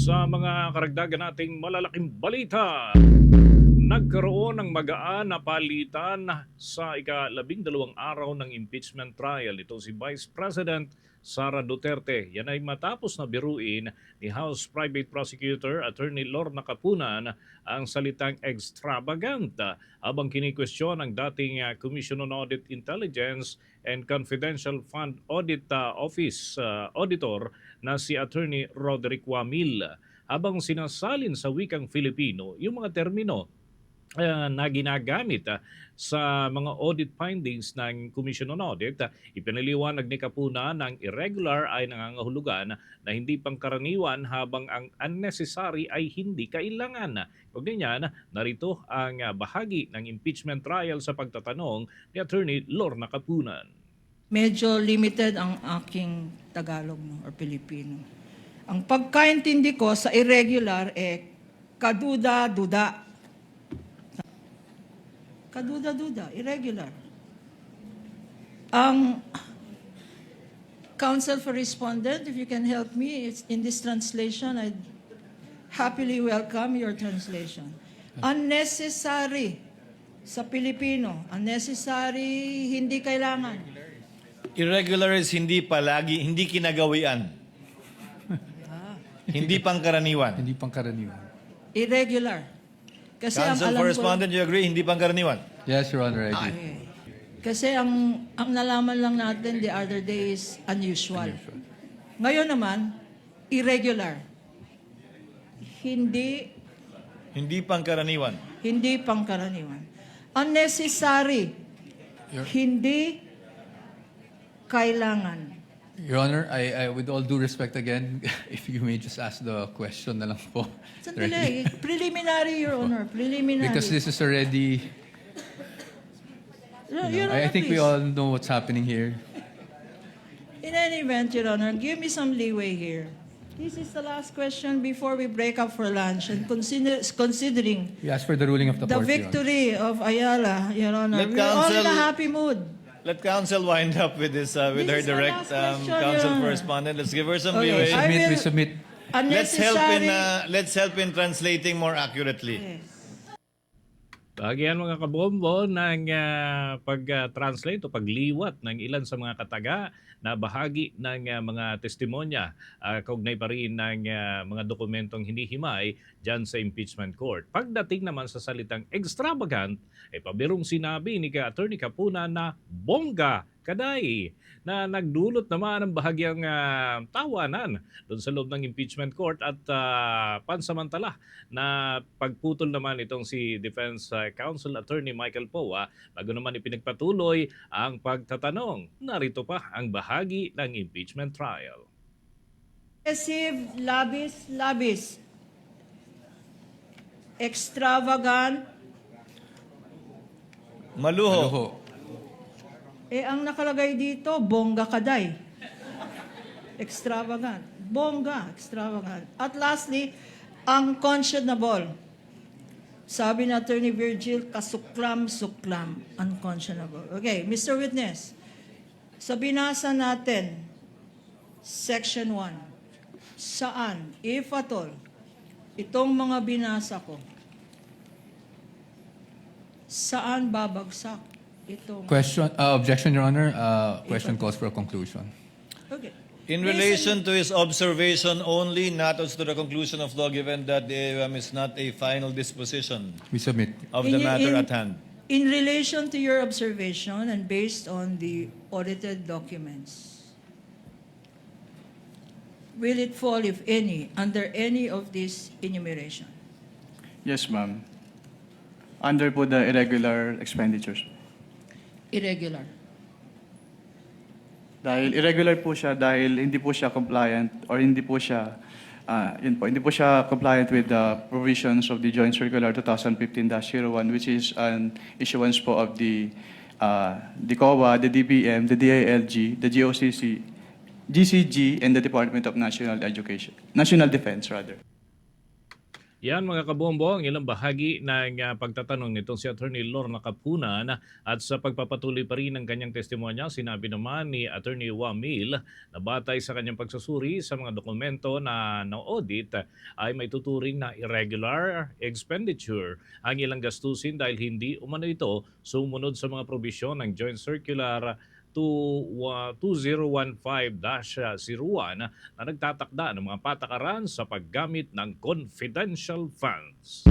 Sa mga karagdagan nating malalaking balita, nagkaroon ng magaan na palitan sa ika-12 araw ng impeachment trial. Ito si Vice President Sara Duterte. Yan ay matapos na biruin ni House Private Prosecutor Attorney Lorna Capunan ang salitang extravagant habang kinikwestiyon ang dating Commission on Audit Intelligence and Confidential Fund Audit Office Auditor na si Attorney Roderick Wamil habang sinasalin sa wikang Filipino yung mga termino na ginagamit sa mga audit findings ng Commission on Audit. Ipinaliwanag ni Capuna ng irregular ay nangangahulugan na hindi pangkaraniwan habang ang unnecessary ay hindi kailangan. Kaugnay niyan, narito ang bahagi ng impeachment trial sa pagtatanong ni Attorney Lorna Capunan. Medyo limited ang aking Tagalog or Pilipino. Ang pagkaintindi ko sa irregular kaduda-duda. Kaduda-duda, irregular. Ang Counsel for Respondent, if you can help me, it's in this translation, I'd happily welcome your translation. Unnecessary sa Pilipino. Unnecessary, hindi kailangan. Irregular is hindi palagi, hindi kinagawian. Hindi pangkaraniwan. Hindi pangkaraniwan. Irregular. Kasi Counsel ang for alam Respondent, you agree? Hindi pangkaraniwan. Yes, Your Honor, I do. Okay. Kasi ang nalaman lang natin the other day is unusual. Ngayon naman, irregular. Hindi pangkaraniwan. Hindi pangkaraniwan. Unnecessary. Hindi kailangan. Your Honor, I with all due respect again, if you may just ask the question na lang po. Sandali, preliminary, Your Honor, preliminary. Because this is already, Your Honor, I think we please. all know what's happening here. In any event, Your Honor, give me some leeway here. This is the last question before we break up for lunch. And considering We ask for the ruling of the the court, Your Honor. victory of Ayala, Your Honor, Let we're all in a counsel- happy mood. Let counsel wind up with this, with her This is the direct last question, counsel Your for Honor. Respondent. Let's give her some Okay, leeway. I will- We submit. Unnecessary. Let's help in translating more accurately. Yes. Bagian mga kabombo ng pag-translate o pagliwat ng ilan sa mga kataga na bahagi ng mga testimonya kaugnay pa rin ng mga dokumentong hinihimay dyan sa impeachment court. Pagdating naman sa salitang extravagant, ay pabirong sinabi ni Attorney Capuna na bongga kaday na nagdulot naman ng bahagyang tawanan doon sa loob ng impeachment court at pansamantala na pagputol naman itong si Defense Counsel Attorney Michael Poa bago naman ipinagpatuloy ang pagtatanong. Narito pa ang bahagi ng impeachment trial. Excessive, labis. Extravagant. Maluho. Luho. Ang nakalagay dito, bongga kaday. Extravagant. Bongga, extravagant. At lastly, unconscionable. Sabi ni Attorney Virgil, kasuklam-suklam. Unconscionable. Okay, Mr. Witness, sa binasa natin, Section 1, saan, if at all, itong mga binasa ko, saan babagsak itong... Question, objection, Your Honor. Question calls for a conclusion. Okay. In relation to his observation only, not as to the conclusion of law, given that the AUM is not a final disposition We submit. of the matter at hand. In relation to your observation and based on the audited documents, will it fall, if any, under any of this enumeration? Yes, ma'am. Under po the irregular expenditures. Irregular. Dahil irregular po siya dahil hindi po siya compliant or hindi po siya hindi po siya compliant with the provisions of the Joint Circular 2015-01, which is an issuance po of the COA, the DBM, the DILG, the GOCC, GCG, and the Department of National Defense rather. Yan mga kabombo, ang ilang bahagi ng pagtatanong nitong si Attorney Lorna Capunan at sa pagpapatuloy pa rin ng kanyang testimonya, sinabi naman ni Attorney Wamil na batay sa kanyang pagsusuri sa mga dokumento na na-audit ay may tuturing na irregular expenditure ang ilang gastusin dahil hindi umano ito sumunod sa mga probisyon ng Joint Circular 2015-01 na nagtatakda ng mga patakaran sa paggamit ng confidential funds.